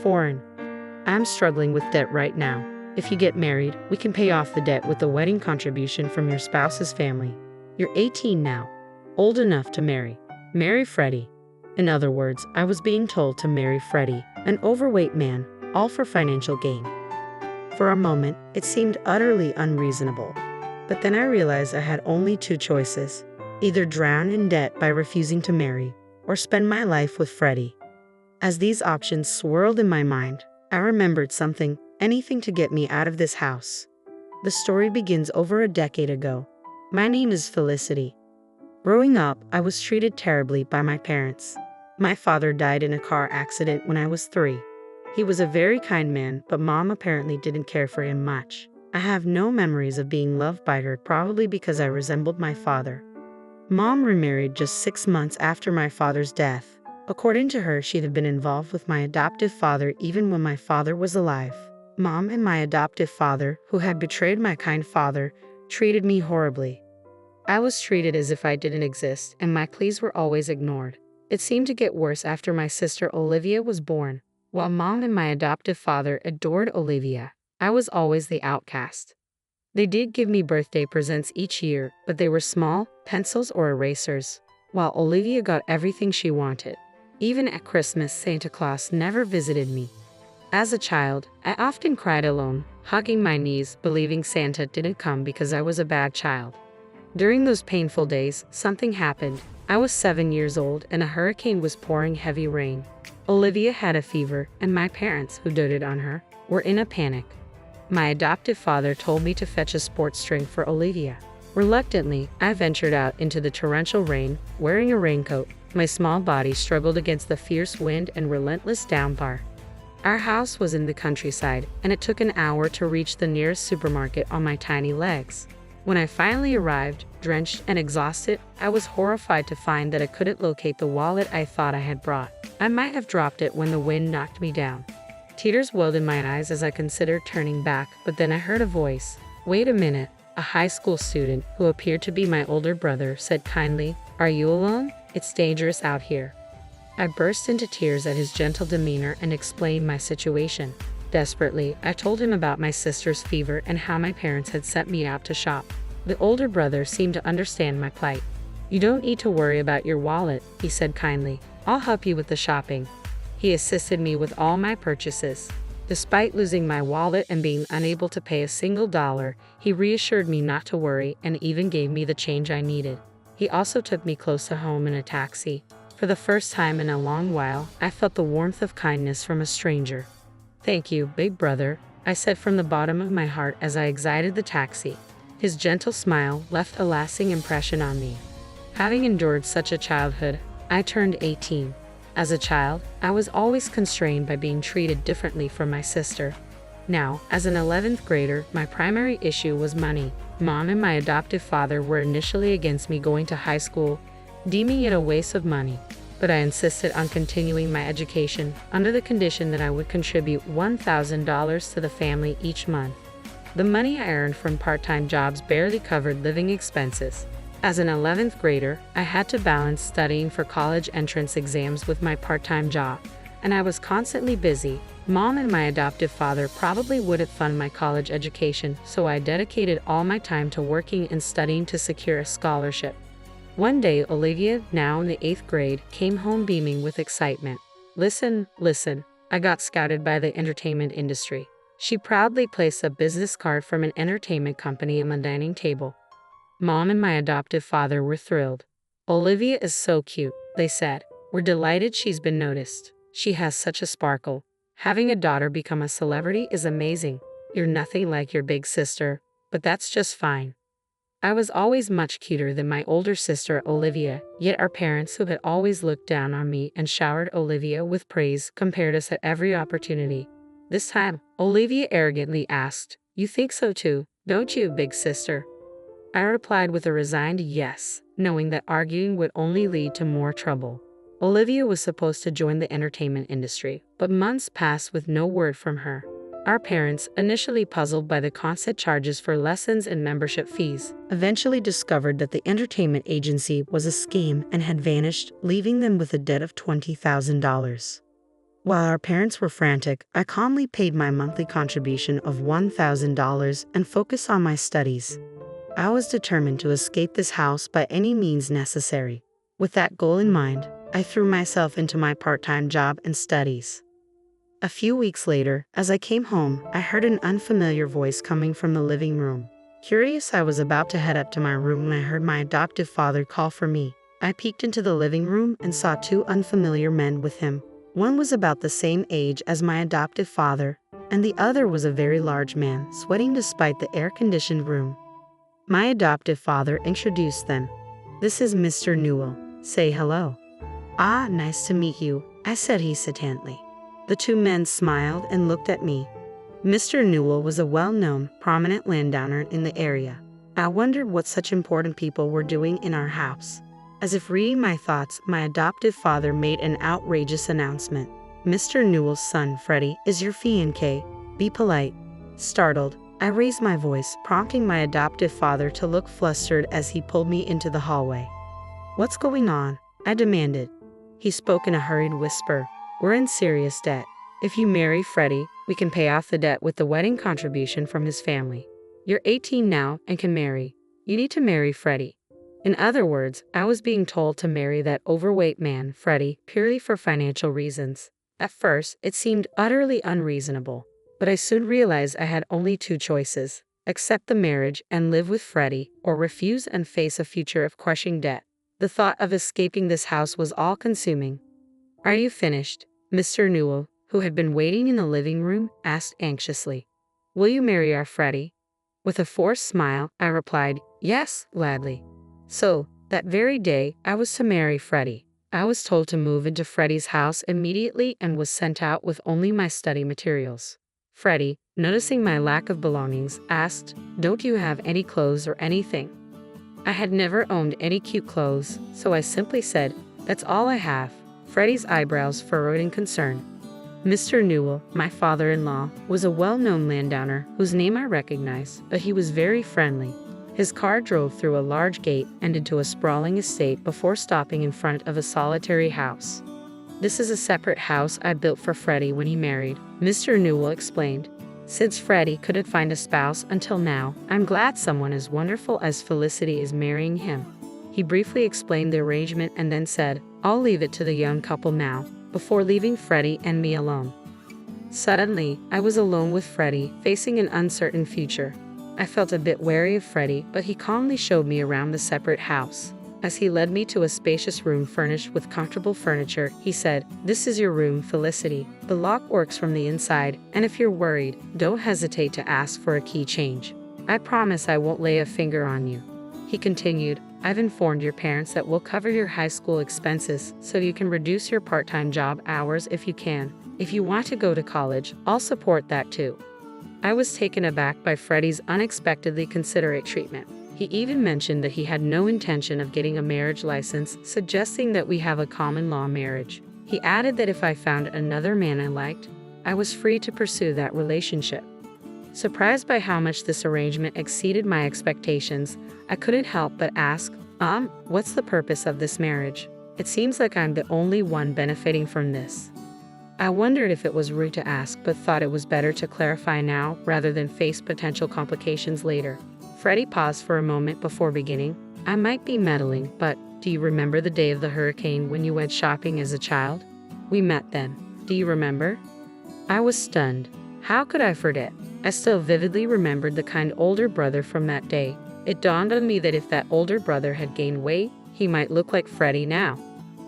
Foreign. I'm struggling with debt right now. If you get married, we can pay off the debt with the wedding contribution from your spouse's family. You're 18 now, old enough to marry. Marry Freddie. In other words, I was being told to marry Freddie, an overweight man, all for financial gain. For a moment, it seemed utterly unreasonable. But then I realized I had only two choices: either drown in debt by refusing to marry, or spend my life with Freddie. As these options swirled in my mind, I remembered something: anything to get me out of this house. The story begins over a decade ago. My name is Felicity. Growing up, I was treated terribly by my parents. My father died in a car accident when I was 3. He was a very kind man, but Mom apparently didn't care for him much. I have no memories of being loved by her, probably because I resembled my father. Mom remarried just 6 months after my father's death. According to her, she'd have been involved with my adoptive father even when my father was alive. Mom and my adoptive father, who had betrayed my kind father, treated me horribly. I was treated as if I didn't exist, and my pleas were always ignored. It seemed to get worse after my sister Olivia was born. While Mom and my adoptive father adored Olivia, I was always the outcast. They did give me birthday presents each year, but they were small, pencils or erasers, while Olivia got everything she wanted. Even at Christmas, Santa Claus never visited me. As a child, I often cried alone, hugging my knees, believing Santa didn't come because I was a bad child. During those painful days, something happened. I was 7 years old and a hurricane was pouring heavy rain. Olivia had a fever, and my parents, who doted on her, were in a panic. My adoptive father told me to fetch a sports drink for Olivia. Reluctantly, I ventured out into the torrential rain, wearing a raincoat. My small body struggled against the fierce wind and relentless downpour. Our house was in the countryside, and it took an hour to reach the nearest supermarket on my tiny legs. When I finally arrived, drenched and exhausted, I was horrified to find that I couldn't locate the wallet I thought I had brought. I might have dropped it when the wind knocked me down. Tears welled in my eyes as I considered turning back, but then I heard a voice. "Wait a minute." A high school student, who appeared to be my older brother, said kindly, "Are you alone? It's dangerous out here." I burst into tears at his gentle demeanor and explained my situation. Desperately, I told him about my sister's fever and how my parents had sent me out to shop. The older brother seemed to understand my plight. "You don't need to worry about your wallet," he said kindly. "I'll help you with the shopping." He assisted me with all my purchases. Despite losing my wallet and being unable to pay a single dollar, he reassured me not to worry and even gave me the change I needed. He also took me close to home in a taxi. For the first time in a long while, I felt the warmth of kindness from a stranger. "Thank you, big brother," I said from the bottom of my heart as I exited the taxi. His gentle smile left a lasting impression on me. Having endured such a childhood, I turned 18. As a child, I was always constrained by being treated differently from my sister. Now, as an 11th grader, my primary issue was money. Mom and my adoptive father were initially against me going to high school, deeming it a waste of money. But I insisted on continuing my education under the condition that I would contribute $1,000 to the family each month. The money I earned from part-time jobs barely covered living expenses. As an 11th grader, I had to balance studying for college entrance exams with my part-time job, and I was constantly busy. Mom and my adoptive father probably wouldn't fund my college education, so I dedicated all my time to working and studying to secure a scholarship. One day, Olivia, now in the 8th grade, came home beaming with excitement. Listen, I got scouted by the entertainment industry." She proudly placed a business card from an entertainment company on the dining table. Mom and my adoptive father were thrilled. "Olivia is so cute," they said. "We're delighted she's been noticed. She has such a sparkle. Having a daughter become a celebrity is amazing. You're nothing like your big sister, but that's just fine." I was always much cuter than my older sister Olivia, yet our parents, who had always looked down on me and showered Olivia with praise, compared us at every opportunity. This time, Olivia arrogantly asked, "You think so too, don't you, big sister?" I replied with a resigned yes, knowing that arguing would only lead to more trouble. Olivia was supposed to join the entertainment industry, but months passed with no word from her. Our parents, initially puzzled by the constant charges for lessons and membership fees, eventually discovered that the entertainment agency was a scheme and had vanished, leaving them with a debt of $20,000. While our parents were frantic, I calmly paid my monthly contribution of $1,000 and focused on my studies. I was determined to escape this house by any means necessary. With that goal in mind, I threw myself into my part-time job and studies. A few weeks later, as I came home, I heard an unfamiliar voice coming from the living room. Curious, I was about to head up to my room when I heard my adoptive father call for me. I peeked into the living room and saw two unfamiliar men with him. One was about the same age as my adoptive father, and the other was a very large man, sweating despite the air-conditioned room. My adoptive father introduced them. "This is Mr. Newell. Say hello." "Ah, nice to meet you," I said hesitantly. The two men smiled and looked at me. Mr. Newell was a well-known, prominent landowner in the area. I wondered what such important people were doing in our house. As if reading my thoughts, my adoptive father made an outrageous announcement. "Mr. Newell's son, Freddie, is your fiancé. Be polite." Startled, I raised my voice, prompting my adoptive father to look flustered as he pulled me into the hallway. "What's going on?" I demanded. He spoke in a hurried whisper. "We're in serious debt. If you marry Freddie, we can pay off the debt with the wedding contribution from his family. You're 18 now and can marry. You need to marry Freddie." In other words, I was being told to marry that overweight man, Freddie, purely for financial reasons. At first, it seemed utterly unreasonable, but I soon realized I had only two choices: accept the marriage and live with Freddie, or refuse and face a future of crushing debt. The thought of escaping this house was all-consuming. "Are you finished?" Mr. Newell, who had been waiting in the living room, asked anxiously. "Will you marry our Freddie?" With a forced smile, I replied, "Yes, gladly." So, that very day, I was to marry Freddie. I was told to move into Freddie's house immediately and was sent out with only my study materials. Freddie, noticing my lack of belongings, asked, "Don't you have any clothes or anything?" I had never owned any cute clothes, so I simply said, "That's all I have." Freddie's eyebrows furrowed in concern. Mr. Newell, my father-in-law, was a well-known landowner whose name I recognized, but he was very friendly. His car drove through a large gate and into a sprawling estate before stopping in front of a solitary house. "This is a separate house I built for Freddie when he married," Mr. Newell explained. "Since Freddie couldn't find a spouse until now, I'm glad someone as wonderful as Felicity is marrying him." He briefly explained the arrangement and then said, "I'll leave it to the young couple now," before leaving Freddie and me alone. Suddenly, I was alone with Freddie, facing an uncertain future. I felt a bit wary of Freddie, but he calmly showed me around the separate house. As he led me to a spacious room furnished with comfortable furniture, he said, "This is your room, Felicity. The lock works from the inside, and if you're worried, don't hesitate to ask for a key change. I promise I won't lay a finger on you." He continued, "I've informed your parents that we'll cover your high school expenses, so you can reduce your part-time job hours if you can. If you want to go to college, I'll support that too." I was taken aback by Freddie's unexpectedly considerate treatment. He even mentioned that he had no intention of getting a marriage license, suggesting that we have a common-law marriage. He added that if I found another man I liked, I was free to pursue that relationship. Surprised by how much this arrangement exceeded my expectations, I couldn't help but ask, "What's the purpose of this marriage? It seems like I'm the only one benefiting from this." I wondered if it was rude to ask, but thought it was better to clarify now rather than face potential complications later. Freddie paused for a moment before beginning. "I might be meddling, but do you remember the day of the hurricane when you went shopping as a child? We met then. Do you remember?" I was stunned. How could I forget? I still vividly remembered the kind older brother from that day. It dawned on me that if that older brother had gained weight, he might look like Freddie now.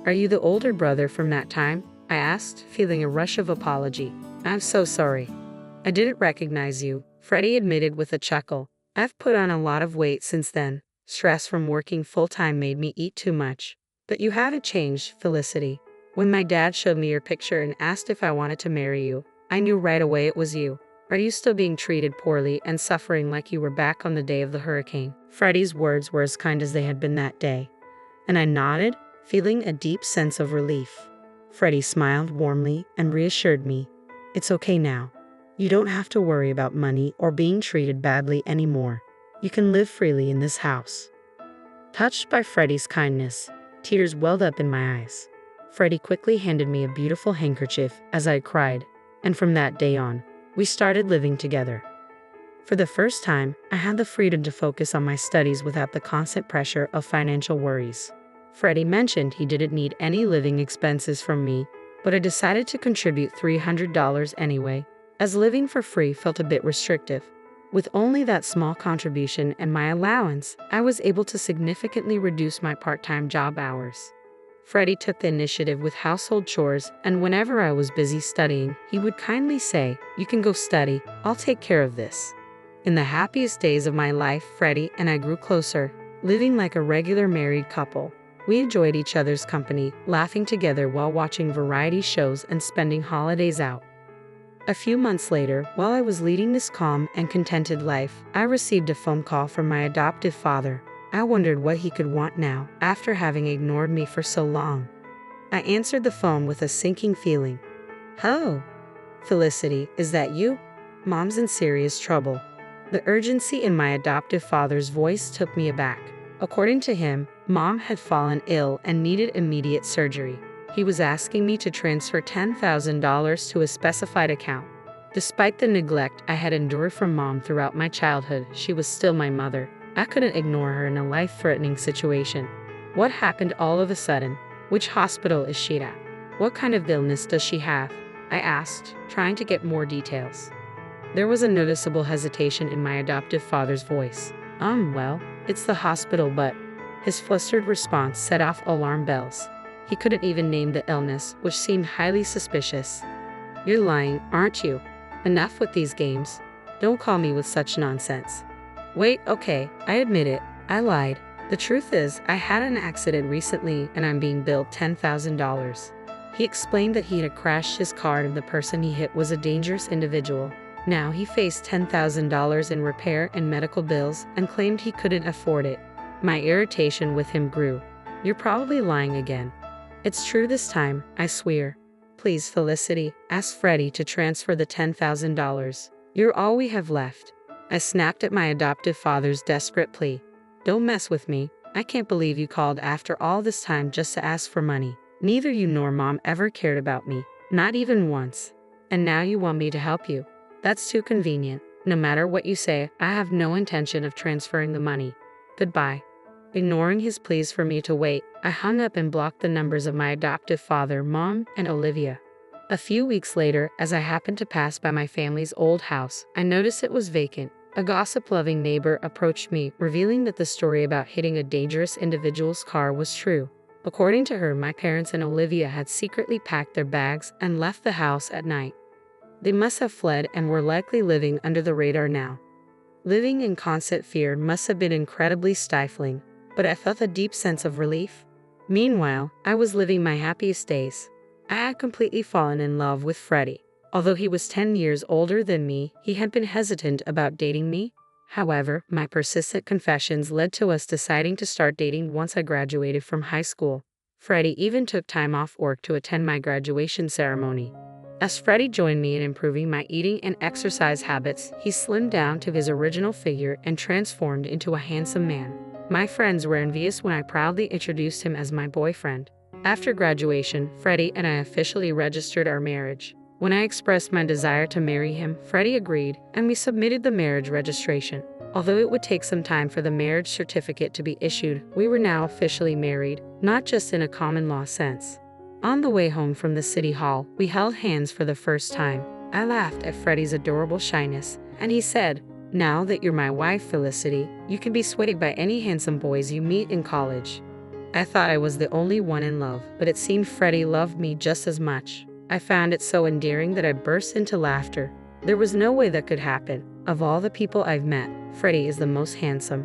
"Are you the older brother from that time?" I asked, feeling a rush of apology. "I'm so sorry. I didn't recognize you," Freddie admitted with a chuckle. "I've put on a lot of weight since then. Stress from working full-time made me eat too much. But you haven't changed, Felicity. When my dad showed me your picture and asked if I wanted to marry you, I knew right away it was you. Are you still being treated poorly and suffering like you were back on the day of the hurricane?" Freddie's words were as kind as they had been that day, and I nodded, feeling a deep sense of relief. Freddie smiled warmly and reassured me, "It's okay now. You don't have to worry about money or being treated badly anymore. You can live freely in this house." Touched by Freddie's kindness, tears welled up in my eyes. Freddie quickly handed me a beautiful handkerchief as I cried, and from that day on, we started living together. For the first time, I had the freedom to focus on my studies without the constant pressure of financial worries. Freddie mentioned he didn't need any living expenses from me, but I decided to contribute $300 anyway, as living for free felt a bit restrictive. With only that small contribution and my allowance, I was able to significantly reduce my part-time job hours. Freddie took the initiative with household chores, and whenever I was busy studying, he would kindly say, "You can go study, I'll take care of this." In the happiest days of my life, Freddie and I grew closer, living like a regular married couple. We enjoyed each other's company, laughing together while watching variety shows and spending holidays out. A few months later, while I was leading this calm and contented life, I received a phone call from my adoptive father. I wondered what he could want now, after having ignored me for so long. I answered the phone with a sinking feeling. "Hello, Felicity, is that you? Mom's in serious trouble." The urgency in my adoptive father's voice took me aback. According to him, Mom had fallen ill and needed immediate surgery. He was asking me to transfer $10,000 to a specified account. Despite the neglect I had endured from Mom throughout my childhood, she was still my mother. I couldn't ignore her in a life-threatening situation. What happened all of a sudden? Which hospital is she at? What kind of illness does she have? I asked, trying to get more details. There was a noticeable hesitation in my adoptive father's voice. Well, it's the hospital, but..." His flustered response set off alarm bells. He couldn't even name the illness, which seemed highly suspicious. "You're lying, aren't you? Enough with these games. Don't call me with such nonsense." "Wait, okay, I admit it, I lied. The truth is, I had an accident recently and I'm being billed $10,000. He explained that he had crashed his car and the person he hit was a dangerous individual. Now he faced $10,000 in repair and medical bills and claimed he couldn't afford it. My irritation with him grew. "You're probably lying again." "It's true this time, I swear. Please, Felicity, ask Freddie to transfer the $10,000. You're all we have left." I snapped at my adoptive father's desperate plea. "Don't mess with me. I can't believe you called after all this time just to ask for money. Neither you nor Mom ever cared about me, not even once. And now you want me to help you? That's too convenient. No matter what you say, I have no intention of transferring the money. Goodbye." Ignoring his pleas for me to wait, I hung up and blocked the numbers of my adoptive father, Mom, and Olivia. A few weeks later, as I happened to pass by my family's old house, I noticed it was vacant. A gossip-loving neighbor approached me, revealing that the story about hitting a dangerous individual's car was true. According to her, my parents and Olivia had secretly packed their bags and left the house at night. They must have fled and were likely living under the radar now. Living in constant fear must have been incredibly stifling, but I felt a deep sense of relief. Meanwhile, I was living my happiest days. I had completely fallen in love with Freddie. Although he was 10 years older than me, he had been hesitant about dating me. However, my persistent confessions led to us deciding to start dating once I graduated from high school. Freddie even took time off work to attend my graduation ceremony. As Freddie joined me in improving my eating and exercise habits, he slimmed down to his original figure and transformed into a handsome man. My friends were envious when I proudly introduced him as my boyfriend. After graduation, Freddie and I officially registered our marriage. When I expressed my desire to marry him, Freddie agreed, and we submitted the marriage registration. Although it would take some time for the marriage certificate to be issued, we were now officially married, not just in a common law sense. On the way home from the city hall, we held hands for the first time. I laughed at Freddie's adorable shyness, and he said, "Now that you're my wife, Felicity, you can be swayed by any handsome boys you meet in college." I thought I was the only one in love, but it seemed Freddie loved me just as much. I found it so endearing that I burst into laughter. There was no way that could happen. Of all the people I've met, Freddie is the most handsome.